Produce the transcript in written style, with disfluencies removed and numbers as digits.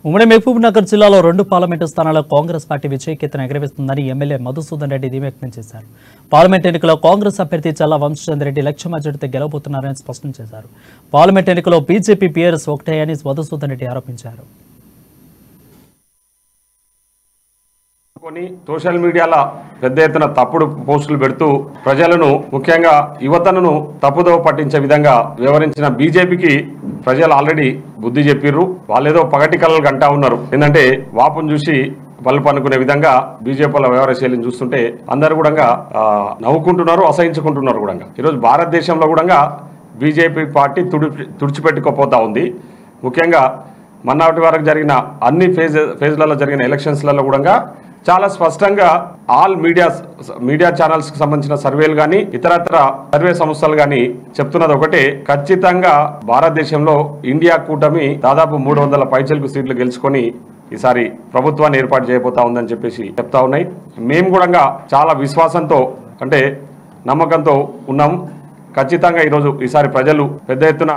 ఉమ్మడి మహబూబ్ నగర్ జిల్లాలో 2 పార్లమెంటు స్థానాల్లో కాంగ్రెస్ పార్టీ విజయకేతనం ఎగరవేస్తుందని ఎమ్మెల్యే మధుసూదన్ రెడ్డి ధీమా వ్యక్తం చేశారు. పార్లమెంట్ ఎన్నికల్లో కాంగ్రెస్ అభ్యర్థి చల్లా వంశచంద్ర రెడ్డి లక్ష మెజారిటీతో గెలవబోతున్నారని స్పష్టం చేశారు. పార్లమెంట్ ఎన్నికల్లో బీజేపీ బీఆర్ఎస్ ఒకటేయని మధుసూదన్ రెడ్డి ఆరోపించారు. సోషల్ మీడియాలో పెద్ద ఎత్తున తప్పుడు పోస్టులు పెడుతూ ప్రజలను ముఖ్యంగా యువతను తప్పుదోవ పట్టించే విధంగా వ్యవహరించిన బీజేపీకి ప్రజలు ఆల్రెడీ బుద్ధి చెప్పిర్రు. వాళ్ళేదో పగటి కళలు గంటా ఉన్నారు. ఏంటంటే వాపును చూసి బల్బు అనుకునే విధంగా బీజేపీల వ్యవహార శైలిని చూస్తుంటే అందరూ కూడా నవ్వుకుంటున్నారు, అసహించుకుంటున్నారు. కూడా ఈరోజు భారతదేశంలో కూడా బీజేపీ పార్టీ తుడిచిపెట్టుకోపోతా ఉంది. ముఖ్యంగా మొన్నటి వరకు జరిగిన అన్ని ఫేజ్లలో జరిగిన ఎలక్షన్స్లలో కూడా చాలా స్పష్టంగా ఆల్ మీడియా ఛానల్స్ కి సంబంధించిన సర్వేలు కానీ ఇతరత్ర సర్వే సంస్థలు కానీ చెప్తున్నది ఒకటే, ఖచ్చితంగా భారతదేశంలో ఇండియా కూటమి దాదాపు 300 పైచలకు సీట్లు గెలుచుకొని ఈసారి ప్రభుత్వాన్ని ఏర్పాటు చేయబోతా ఉందని చెప్పేసి చెప్తా ఉన్నాయి. మేము కూడా చాలా విశ్వాసంతో అంటే నమ్మకంతో ఉన్నాం. ఖచ్చితంగా ఈరోజు ఈసారి ప్రజలు పెద్ద ఎత్తున